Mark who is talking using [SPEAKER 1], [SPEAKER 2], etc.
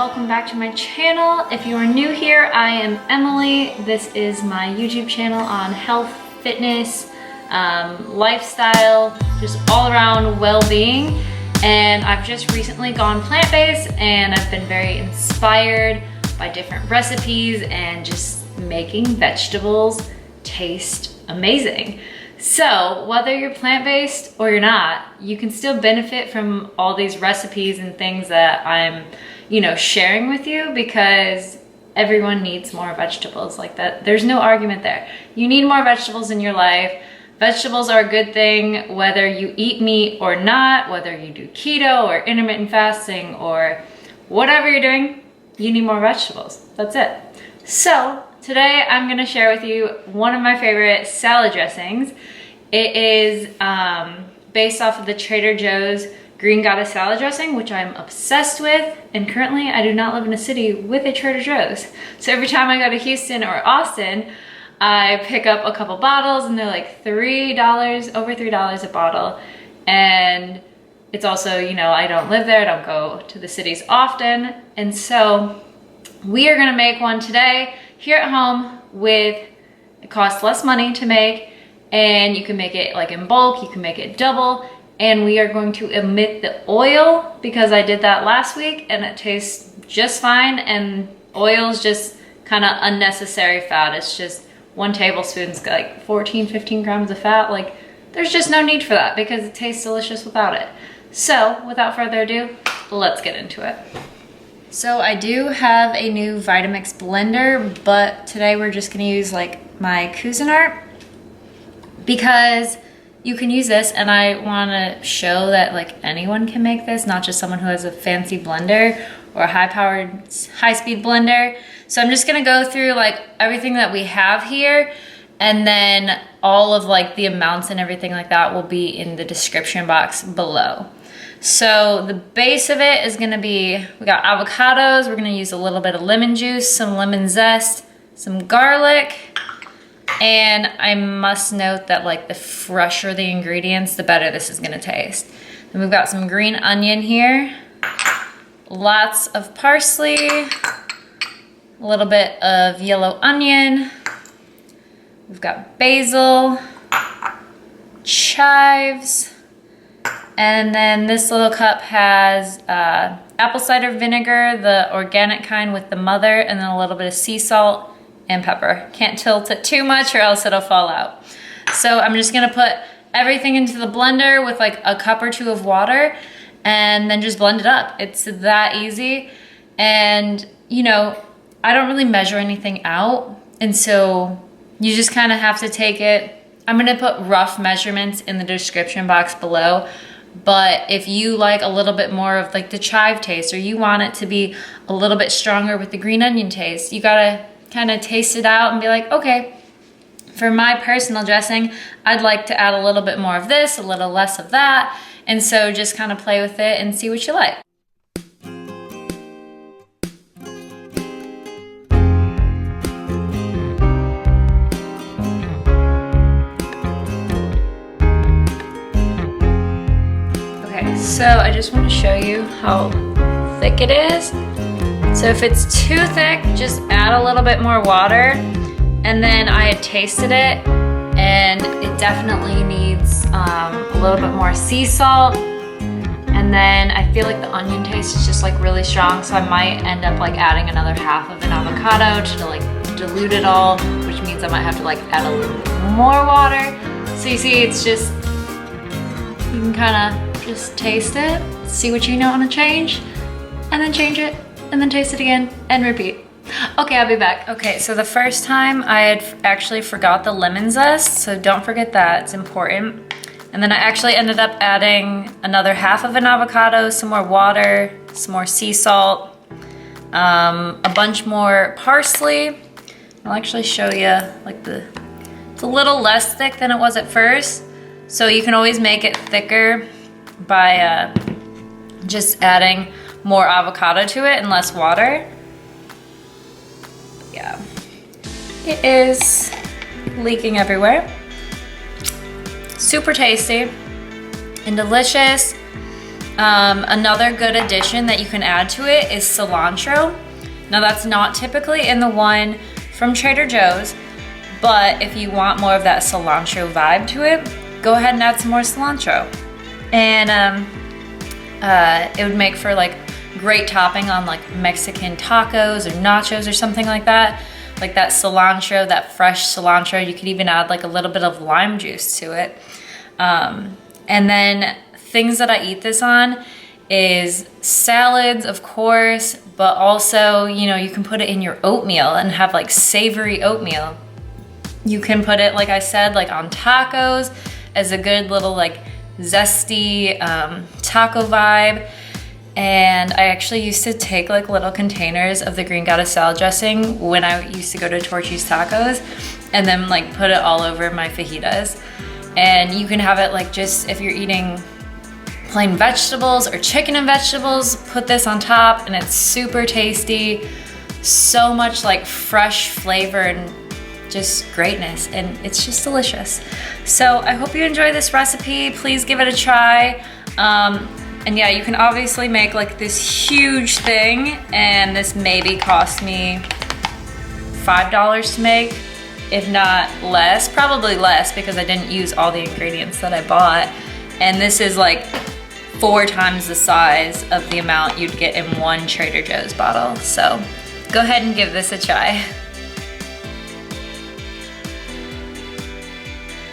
[SPEAKER 1] welcome back to my channel. If you are new here, I am Emily. This is my YouTube channel on health, fitness, lifestyle, just all around well-being. And I've just recently gone plant-based and I've been very inspired by different recipes and just making vegetables taste amazing. So whether you're plant-based or you're not, you can still benefit from all these recipes and things that I'm, sharing with you, because everyone needs more vegetables. Like that, there's no argument there. You need more vegetables in your life. Vegetables are a good thing, whether you eat meat or not, whether you do keto or intermittent fasting or whatever you're doing, you need more vegetables. That's it. So today I'm gonna share with you one of my favorite salad dressings. It is based off of the Trader Joe's Green Goddess salad dressing, which I'm obsessed with. And currently I do not live in a city with a Trader Joe's. So every time I go to Houston or Austin, I pick up a couple bottles and they're like $3, over $3 a bottle. And it's also, I don't live there, I don't go to the cities often. And so we are gonna make one today here at home it costs less money to make, and you can make it like in bulk, you can make it double. And we are going to omit the oil because I did that last week and it tastes just fine. And oil is just kind of unnecessary fat. It's just 1 tablespoon's got like 14, 15 grams of fat. Like there's just no need for that because it tastes delicious without it. So without further ado, let's get into it. So I do have a new Vitamix blender, but today we're just gonna use like my Cuisinart because you can use this, and I wanna show that like anyone can make this, not just someone who has a fancy blender or a high-powered, high-speed blender. So I'm just gonna go through like everything that we have here, and then all of like the amounts and everything like that will be in the description box below. So the base of it is gonna be, we got avocados, we're gonna use a little bit of lemon juice, some lemon zest, some garlic, and I must note that like the fresher the ingredients, the better this is gonna taste. Then we've got some green onion here, lots of parsley, a little bit of yellow onion, we've got basil, chives, and then this little cup has apple cider vinegar, the organic kind with the mother, and then a little bit of sea salt and pepper. Can't tilt it too much or else it'll fall out. So I'm just gonna put everything into the blender with like a cup or 2 of water and then just blend it up. It's that easy. And I don't really measure anything out. And so you just kind of have to take it. I'm gonna put rough measurements in the description box below. But if you like a little bit more of like the chive taste, or you want it to be a little bit stronger with the green onion taste, you gotta kind of taste it out and be like, okay, for my personal dressing, I'd like to add a little bit more of this, a little less of that. And so just kind of play with it and see what you like. So I just want to show you how thick it is. So if it's too thick, just add a little bit more water. And then I had tasted it and it definitely needs a little bit more sea salt. And then I feel like the onion taste is just like really strong. So I might end up like adding another half of an avocado to like dilute it all, which means I might have to like add a little bit more water. So you see, it's just, you can kind of just taste it, see what you want to change, and then change it, and then taste it again, and repeat. Okay, I'll be back. Okay, so the first time I had actually forgot the lemon zest, so don't forget that, it's important. And then I actually ended up adding another half of an avocado, some more water, some more sea salt, a bunch more parsley. I'll actually show you, like it's a little less thick than it was at first, so you can always make it thicker by just adding more avocado to it and less water. But yeah, it is leaking everywhere. Super tasty and delicious. Another good addition that you can add to it is cilantro. Now that's not typically in the one from Trader Joe's, but if you want more of that cilantro vibe to it, go ahead and add some more cilantro. And it would make for like great topping on like Mexican tacos or nachos or something like that. Like that cilantro, that fresh cilantro. You could even add like a little bit of lime juice to it. And then things that I eat this on is salads, of course, but also, you know, you can put it in your oatmeal and have like savory oatmeal. You can put it, like I said, like on tacos as a good little like zesty taco vibe. And I actually used to take like little containers of the green goddess salad dressing when I used to go to Torchy's Tacos and then like put it all over my fajitas. And you can have it like just if you're eating plain vegetables or chicken and vegetables, put this on top and it's super tasty. So much like fresh flavor and just greatness, and it's just delicious. So I hope you enjoy this recipe. Please give it a try. And yeah, you can obviously make like this huge thing, and this maybe cost me $5 to make, if not less, probably less because I didn't use all the ingredients that I bought. And this is like 4 times the size of the amount you'd get in one Trader Joe's bottle. So go ahead and give this a try.